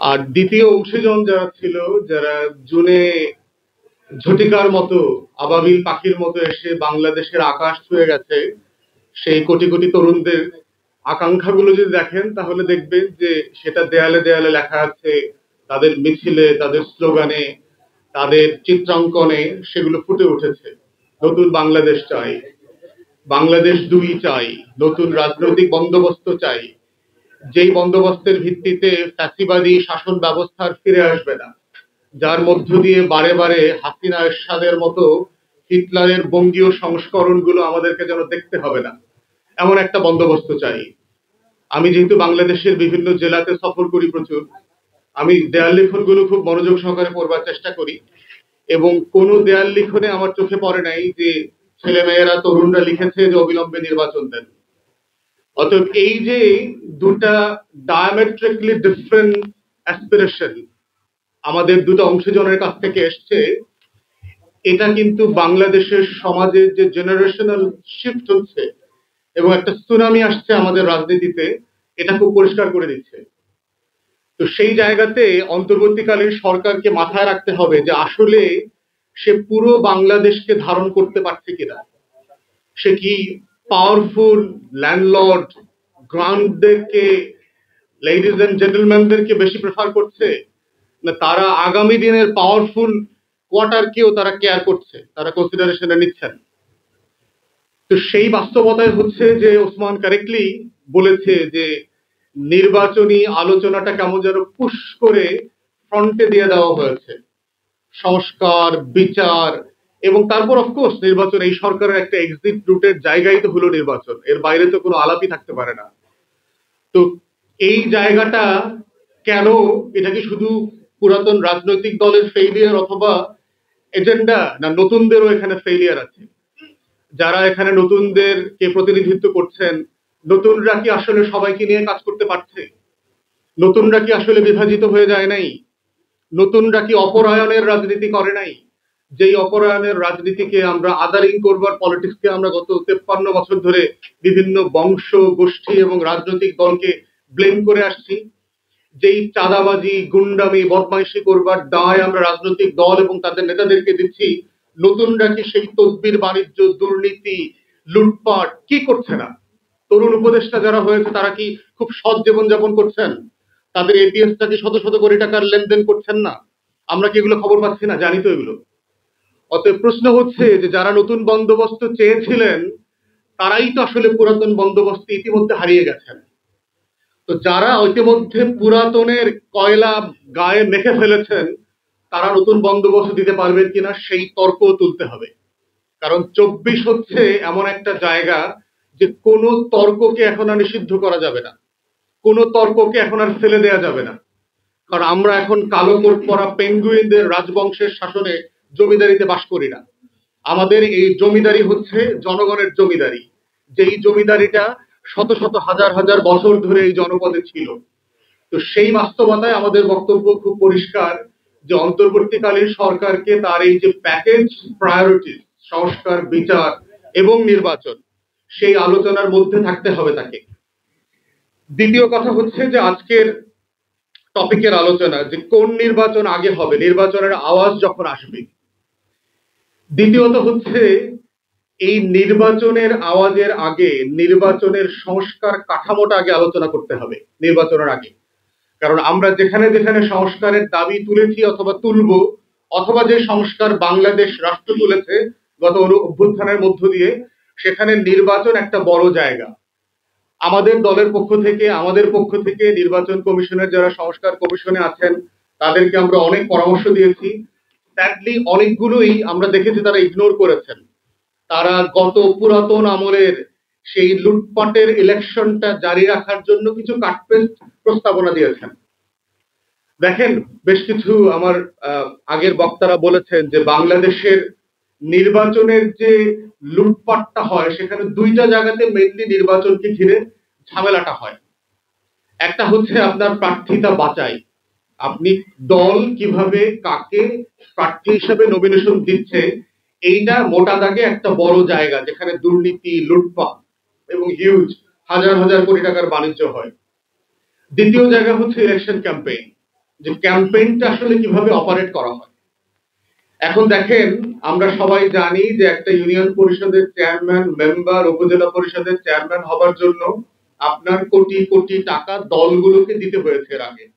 আর দ্বিতীয় অংশীজন যারা ছিল, যারা জুনে ঝটিকার মতো আবাবিল পাখির মতো এসে বাংলাদেশের আকাশ ছুঁয়ে গেছে, সেই কোটি কোটি তরুণদের আকাঙ্ক্ষাগুলো যদি দেখেন তাহলে দেখবেন যে সেটা দেয়ালে দেয়ালে লেখা আছে, তাদের মিছিলে, তাদের স্লোগানে, তাদের চিত্রাঙ্কনে সেগুলো ফুটে উঠেছে। নতুন বাংলাদেশ চাই, বাংলাদেশ দুই চাই, নতুন রাজনৈতিক বন্দোবস্ত চাই, যেই বন্দোবস্তের ভিত্তিতে ফ্যাসিবাদী শাসন ব্যবস্থার ফিরে আসবে না, যার মধ্য দিয়ে বারে বারে হাসিনা এরশাদের মতো হিটলারের বঙ্গীয় সংস্করণগুলো আমাদেরকে যেন দেখতে হবে না, এমন একটা বন্দোবস্ত চাই। আমি যেহেতু বাংলাদেশের বিভিন্ন জেলাতে সফর করি প্রচুর, আমি দেয়াল লিখনগুলো খুব মনোযোগ সহকারে পড়বার চেষ্টা করি, এবং কোন দেয়াল লিখনে আমার চোখে পড়ে নাই যে ছেলেমেয়েরা তরুণরা লিখেছে যে অবিলম্বে নির্বাচন দেন। অতএব এই যে দুটা ডায়ামেট্রিকলি ডিফারেন্ট অ্যাসপিরেশন আমাদের দুটো অংশজনের কাছ থেকে এসছে, এটা কিন্তু বাংলাদেশের সমাজের যে জেনারেশনাল শিফট হচ্ছে এবং একটা সুনামি আসছে আমাদের রাজনীতিতে, এটা খুব পরিষ্কার করে দিচ্ছে। তো সেই জায়গাতে অন্তর্বর্তীকালীন সরকারকে মাথায় রাখতে হবে যে আসলে সে পুরো বাংলাদেশকে ধারণ করতে পারছে কিনা। সে কি পাওয়ারফুল ল্যান্ডলর্ড গ্রান্টদেরকে, লেডিজ এন্ড জেন্টলম্যানদেরকে বেশি প্রেফার করছে, না তারা আগামী দিনের পাওয়ারফুল কোয়ার্টারকেও তারা কেয়ার করছে, তারা কনসিডারেশনে নিচ্ছেন। তো সেই বাস্তবতায় হচ্ছে যে ওসমান কারেক্টলি বলেছে যে নির্বাচনী আলোচনাটা কেমন যেন পুশ করে ফ্রন্টে দিয়ে দেওয়া হয়েছে, সংস্কার, বিচার, এবং তারপর অফকোর্স নির্বাচন। এই সরকারের একটা এক্সিট রুটের জায়গায় তো হলো নির্বাচন, এর বাইরে তো কোনো আলাপই থাকতে পারে না। তো এই জায়গাটা কেন, এটা কি শুধু পুরাতন রাজনৈতিক দলের ফেইলিয়ার অথবা এজেন্ডা, না নতুনদেরও এখানে ফেইলিয়ার আছে? যারা এখানে নতুনদেরকে প্রতিনিধিত্ব করছেন, নতুনরা কি আসলে সবাইকে নিয়ে কাজ করতে পারছে? নতুনরা কি আসলে বিভাজিত হয়ে যায় নাই? নতুনরা কি অপরায়ণের রাজনীতি করে নাই? যেই অপরায়ণের রাজনীতিকে আমরা আদারিং করবার পলিটিক্সকে আমরা গত 53 বছর ধরে বিভিন্ন বংশ, গোষ্ঠী এবং রাজনৈতিক দলকে ব্লেম করে আসছি, যেই চাঁদাবাজি, গুন্ডামি, বদমাইশি করবার দায় আমরা রাজনৈতিক দল এবং তাদের নেতাদেরকে দিচ্ছি, নতুনরা কি সেই তদবির বাণিজ্য, দুর্নীতি, লুটপাট কি করছে না? তরুণ উপদেষ্টা যারা হয়েছে তারা কি খুব সৎ জীবনযাপন করছেন? তাদের এপিএসটা কি শত শত কোটি টাকার লেনদেন করছেন না? আমরা কি এগুলো খবর পাচ্ছি না? জানি তো এগুলো। অতএব প্রশ্ন হচ্ছে যে যারা নতুন বন্দোবস্ত চেয়েছিলেন তারাই তো আসলে পুরাতন বন্দোবস্ত ইতিমধ্যে হারিয়ে গেছেন। তো যারা ইতিমধ্যে পুরাতনের কয়লা গায়ে মেখে ফেলেছেন তারা নতুন বন্দোবস্ত দিতে পারবেন কিনা সেই তর্ক তুলতে হবে। কারণ 24 হচ্ছে এমন একটা জায়গা যে কোনো তর্ককে এখন আর নিষিদ্ধ করা যাবে না, কোনো তর্ককে এখন আর ফেলে দেয়া যাবে না। কারণ আমরা এখন কালো কোট পরা পেঙ্গুইনদের রাজবংশের শাসনে জমিদারিতে বাস করি না। আমাদের এই জমিদারি হচ্ছে জনগণের জমিদারি, যেই জমিদারিটা শত শত হাজার হাজার বছর ধরে এই জনপদে ছিল। তো সেই বাস্তবতায় আমাদের বক্তব্য খুব পরিষ্কার যে অন্তর্বর্তীকালীন সরকারকে তার এই যে প্যাকেজ প্রায়োরিটি, সংস্কার, বিচার এবং নির্বাচন, সেই আলোচনার মধ্যে থাকতে হবে তাকে। দ্বিতীয় কথা হচ্ছে যে আজকের টপিকের আলোচনা যে কোন নির্বাচন আগে হবে, নির্বাচনের আওয়াজ যখন আসবে। দ্বিতীয়ত হচ্ছে এই নির্বাচনের আওয়াজের আগে নির্বাচনের সংস্কার কাঠামোটা আগে আলোচনা করতে হবে নির্বাচনের আগে। কারণ আমরা যেখানে যেখানে সংস্কারের দাবি তুলেছি অথবা তুলব, অথবা যে সংস্কার বাংলাদেশ রাষ্ট্র তুলেছে গত অভ্যুত্থানের মধ্য দিয়ে, সেখানে নির্বাচন একটা বড় জায়গা। আমাদের দলের পক্ষ থেকে, আমাদের পক্ষ থেকে নির্বাচন কমিশনের যারা সংস্কার কমিশনে আছেন তাদেরকে আমরা অনেক পরামর্শ দিয়েছি। স্যাডলি অনেকগুলোই আমরা দেখেছি তারা ইগনোর করেছেন। তারা গত পুরাতন আমলের সেই লুটপাটের ইলেকশনটা জারি রাখার জন্য কিছু কাটপেস্ট প্রস্তাবনা দিয়েছেন। দেখেন, বেশ কিছু আমার আগের বক্তারা বলেছেন যে বাংলাদেশের নির্বাচনের যে লুটপাটটা হয় সেখানে দুইটা জায়গাতে মেইনলি নির্বাচনকে ঘিরে ঝামেলাটা হয়। একটা হচ্ছে আপনার প্রার্থিতা বাছাই, আপনি দল কিভাবে কাকে প্রার্থী হিসেবে নমিনেশন দিচ্ছে, এইটা মোটা দাগে একটা বড় জায়গা যেখানে দুর্নীতি, লুটপাট এবং হিউজ হাজার হাজার কোটি টাকার বাণিজ্য হয়। দ্বিতীয় জায়গা হচ্ছে ইলেকশন ক্যাম্পেইন, যে ক্যাম্পেইনটা আসলে কিভাবে অপারেট করা হয়। এখন দেখেন, আমরা সবাই জানি যে একটা ইউনিয়ন পরিষদের চেয়ারম্যান, মেম্বার, উপজেলা পরিষদের চেয়ারম্যান হবার জন্য আপনার কোটি কোটি টাকা দলগুলোকে দিতে হয়েছে এর আগে।